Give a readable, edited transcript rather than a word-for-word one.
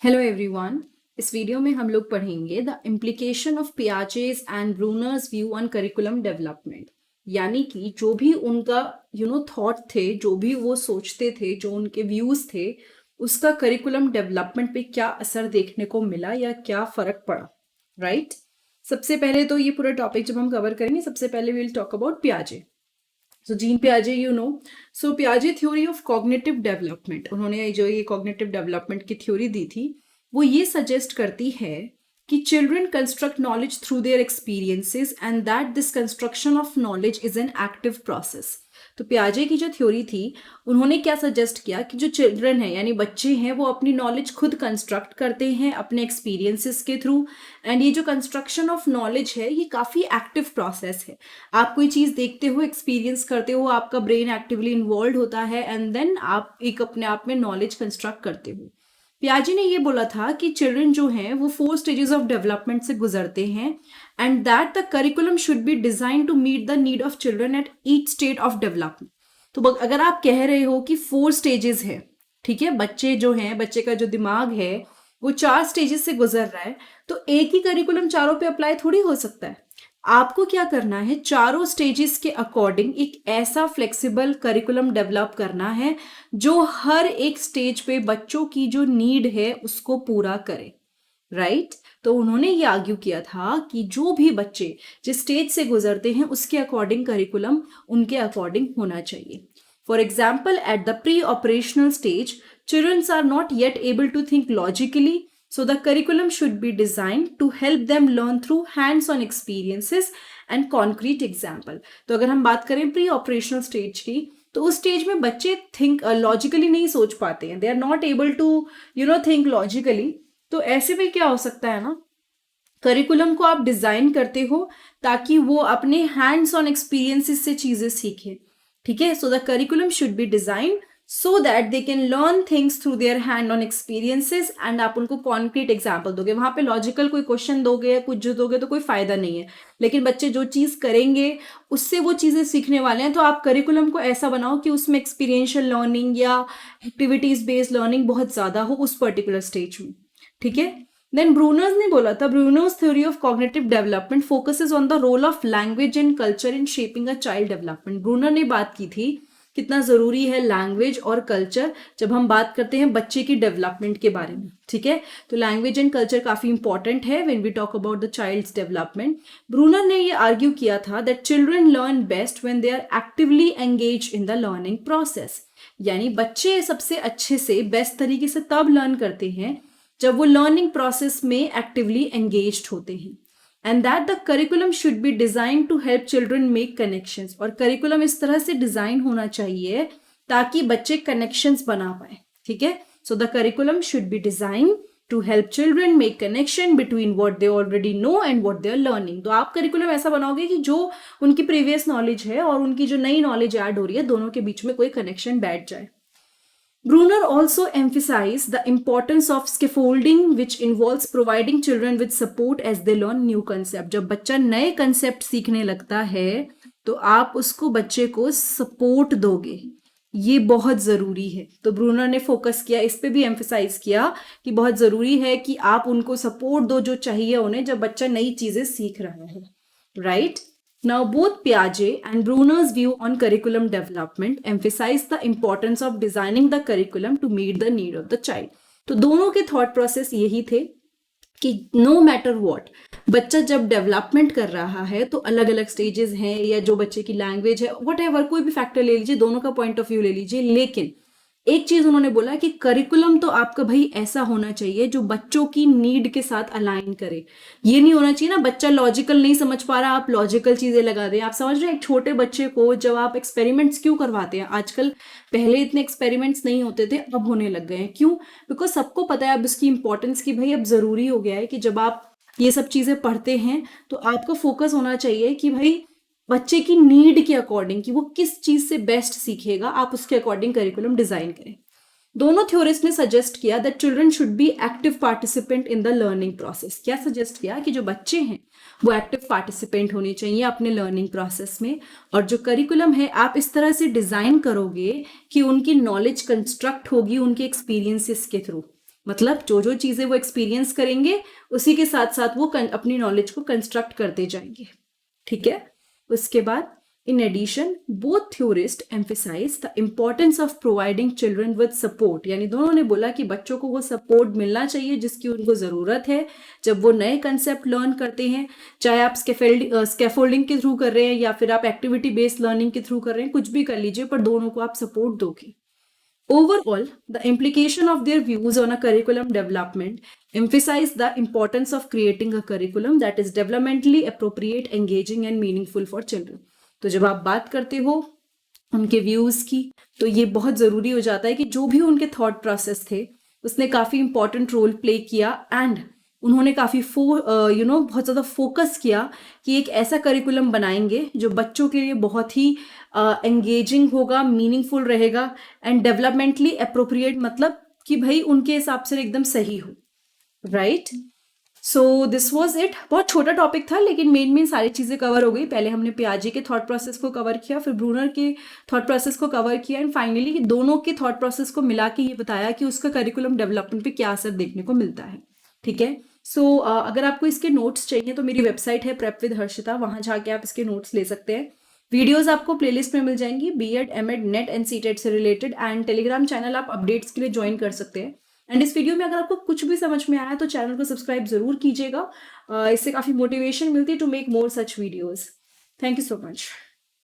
Hello everyone. इस video में हम लोग पढ़ेंगे the implication of Piaget's and Brunner's view on curriculum development. यानी कि जो भी उनका थॉट थे, जो भी वो सोचते थे, जो उनके व्यूज थे, उसका करिकुलम डेवलपमेंट पे क्या असर देखने को मिला या क्या फर्क पड़ा। राइट। सबसे पहले तो ये पूरा टॉपिक जब हम कवर करेंगे, सबसे पहले we will talk about पियाजे। So gene पियाजे so पियाजे theory of cognitive development, उन्होंने जो ये कॉग्निटिव डेवलपमेंट की थ्योरी दी थी वो ये सजेस्ट करती है कि children construct knowledge through their experiences and that this construction of knowledge is an active process. तो पियाजे की जो थ्योरी थी, उन्होंने क्या सजेस्ट किया कि जो चिल्ड्रन है यानी बच्चे हैं वो अपनी नॉलेज खुद कंस्ट्रक्ट करते हैं अपने एक्सपीरियंसेस के थ्रू। एंड ये जो कंस्ट्रक्शन ऑफ नॉलेज है ये काफ़ी एक्टिव प्रोसेस है। आप कोई चीज़ देखते हो, एक्सपीरियंस करते हो, आपका ब्रेन एक्टिवली इन्वॉल्व होता है एंड देन आप एक अपने आप में नॉलेज कंस्ट्रक्ट करते हो। पियाजे ने ये बोला था कि चिल्ड्रन जो हैं वो 4 स्टेजेस ऑफ डेवलपमेंट से गुजरते हैं and that the curriculum should be design to meet the need of children at each state of development. तो अगर आप कह रहे हो कि 4 स्टेजेस है, ठीक है, बच्चे जो हैं, बच्चे का जो दिमाग है वो 4 स्टेजेस से गुजर रहा है, तो एक ही करिकुलम चारों पे अप्लाई थोड़ी हो सकता है। आपको क्या करना है, चारों स्टेजेस के अकॉर्डिंग एक ऐसा फ्लेक्सिबल करिकुलम डेवलप करना है जो हर एक स्टेज पे बच्चों की जो नीड है उसको पूरा करे। राइट। तो उन्होंने ये आर्ग्यू किया था कि जो भी बच्चे जिस स्टेज से गुजरते हैं उसके अकॉर्डिंग करिकुलम उनके अकॉर्डिंग होना चाहिए। For example, at the pre operational stage children are not yet able to think logically, so the curriculum should be designed to help them learn through hands-on experiences and concrete example। तो अगर हम बात करें pre operational stage की, तो उस stage में बच्चे थिंक लॉजिकली नहीं सोच पाते हैं, they are not able to think logically. तो ऐसे में क्या हो सकता है ना, करिकुलम को आप डिजाइन करते हो ताकि वो अपने हैंड्स ऑन एक्सपीरियंसेस से चीजें सीखें। ठीक है। So the curriculum should be design so that they can learn things through their hand on experiences and आप उनको concrete example दोगे। वहां पे logical कोई क्वेश्चन दोगे, कुछ जो दोगे तो कोई फायदा नहीं है, लेकिन बच्चे जो चीज करेंगे उससे वो चीजें सीखने वाले हैं। तो आप करिकुलम को ऐसा बनाओ कि उसमें एक्सपीरियंशियल लर्निंग या एक्टिविटीज बेस्ड लर्निंग बहुत ज्यादा हो उस पर्टिकुलर स्टेज में। ठीक है। देन ब्रूनर्स ने बोला था, Bruner's theory of cognitive development focuses on the role of language and culture in shaping a child development. Bruner ने बात की थी कितना जरूरी है लैंग्वेज और कल्चर जब हम बात करते हैं बच्चे की डेवलपमेंट के बारे में। ठीक है। तो लैंग्वेज एंड कल्चर काफी इंपॉर्टेंट है when we talk about the child's development. Bruner ने ये आर्ग्यू किया था that children learn best when they are actively engage in the learning process. यानी बच्चे सबसे अच्छे से बेस्ट तरीके से तब लर्न करते हैं जब वो लर्निंग प्रोसेस में एक्टिवली एंगेज्ड होते हैं। And that the curriculum should be design to help children make connections. और करिकुलम इस तरह से डिजाइन होना चाहिए ताकि बच्चे कनेक्शंस बना पाए। ठीक है। So the curriculum should be design to help children make connection between what they already know and what they are learning. तो आप करिकुलम ऐसा बनाओगे कि जो उनकी प्रीवियस नॉलेज है और उनकी जो नई नॉलेज ऐड हो रही है दोनों के बीच में कोई कनेक्शन बैठ जाए। Bruner also emphasized the importance of scaffolding, which involves providing children with support as they learn new concept। जब बच्चा नए कंसेप्ट सीखने लगता है तो आप उसको बच्चे को सपोर्ट दोगे, ये बहुत जरूरी है। तो ब्रूनर ने फोकस किया, इस पे भी एम्फेसाइज किया कि बहुत जरूरी है कि आप उनको सपोर्ट दो जो चाहिए उन्हें जब बच्चा नई चीजें सीख रहा है। Right. Now, both Piaget and Bruner's view on curriculum development emphasize the importance of designing the curriculum to meet the need of the child। तो दोनों के थॉट प्रोसेस यही थे कि नो मैटर व्हाट, बच्चा जब डेवलपमेंट कर रहा है तो अलग अलग स्टेजेस हैं, या जो बच्चे की लैंग्वेज है, व्हाटएवर, कोई भी फैक्टर ले लीजिए, दोनों का पॉइंट ऑफ व्यू ले लीजिए, लेकिन एक चीज उन्होंने बोला कि करिकुलम तो आपका भाई ऐसा होना चाहिए जो बच्चों की नीड के साथ अलाइन करे। ये नहीं होना चाहिए ना बच्चा लॉजिकल नहीं समझ पा रहा आप लॉजिकल चीजें लगा दें। आप समझ रहे हैं, एक छोटे बच्चे को जब आप एक्सपेरिमेंट्स क्यों करवाते हैं आजकल, पहले इतने एक्सपेरिमेंट्स नहीं होते थे, अब होने लग गए हैं। क्यों? बिकॉज सबको पता है अब इसकी इंपॉर्टेंस की भाई अब जरूरी हो गया है कि जब आप ये सब चीजें पढ़ते हैं तो आपका फोकस होना चाहिए कि भाई बच्चे की नीड के अकॉर्डिंग कि वो किस चीज से बेस्ट सीखेगा, आप उसके अकॉर्डिंग करिकुलम डिजाइन करें। दोनों थ्योरिस्ट ने सजेस्ट किया that children should be active participant in the learning process. क्या सजेस्ट किया कि जो बच्चे हैं वो एक्टिव पार्टिसिपेंट होने चाहिए अपने लर्निंग प्रोसेस में, और जो करिकुलम है आप इस तरह से डिजाइन करोगे कि उनकी नॉलेज कंस्ट्रक्ट होगी उनके एक्सपीरियंसेस के थ्रू। मतलब जो जो चीजें वो एक्सपीरियंस करेंगे उसी के साथ साथ वो अपनी नॉलेज को कंस्ट्रक्ट करते जाएंगे। ठीक है। उसके बाद in addition both theorist emphasise the importance of providing children with support, यानी दोनों ने बोला कि बच्चों को वो सपोर्ट मिलना चाहिए जिसकी उनको जरूरत है जब वो नए कंसेप्ट लर्न करते हैं, चाहे आप स्कैफोल्डिंग के थ्रू कर रहे हैं या फिर आप एक्टिविटी बेस्ड लर्निंग के थ्रू कर रहे हैं, कुछ भी कर लीजिए पर दोनों को आप सपोर्ट दोगे। Overall, the implication of their views on a curriculum development emphasize the importance of creating a curriculum that is developmentally appropriate, engaging and meaningful for children. तो जब आप बात करते हो उनके व्यूज की तो ये बहुत जरूरी हो जाता है कि जो भी उनके थॉट प्रोसेस थे उसने काफी इंपॉर्टेंट रोल प्ले किया एंड उन्होंने काफी बहुत ज्यादा फोकस किया कि एक ऐसा करिकुलम बनाएंगे जो बच्चों के लिए बहुत ही एंगेजिंग होगा, मीनिंगफुल रहेगा एंड डेवलपमेंटली अप्रोप्रिएट, मतलब कि भाई उनके हिसाब से एकदम सही हो। Right, so this was it. बहुत छोटा टॉपिक था लेकिन मेन सारी चीजें कवर हो गई। पहले हमने पियाजे के थॉट प्रोसेस को कवर किया, फिर ब्रूनर के थॉट प्रोसेस को कवर किया एंड फाइनली दोनों के थॉट प्रोसेस को मिला के ये बताया कि उसका करिकुलम डेवलपमेंट पे क्या असर देखने को मिलता है। ठीक है। सो अगर आपको इसके नोट्स चाहिए तो मेरी वेबसाइट है प्रेप विद हर्षिता, वहां जाके आप इसके नोट्स ले सकते हैं। वीडियोस आपको प्लेलिस्ट में मिल जाएंगी BEd, MEd, NET and CTET से रिलेटेड एंड टेलीग्राम चैनल आप अपडेट्स के लिए ज्वाइन कर सकते हैं। एंड इस वीडियो में अगर आपको कुछ भी समझ में आया तो चैनल को सब्सक्राइब जरूर कीजिएगा, इससे काफी मोटिवेशन मिलती है to make more such videos. Thank you so much.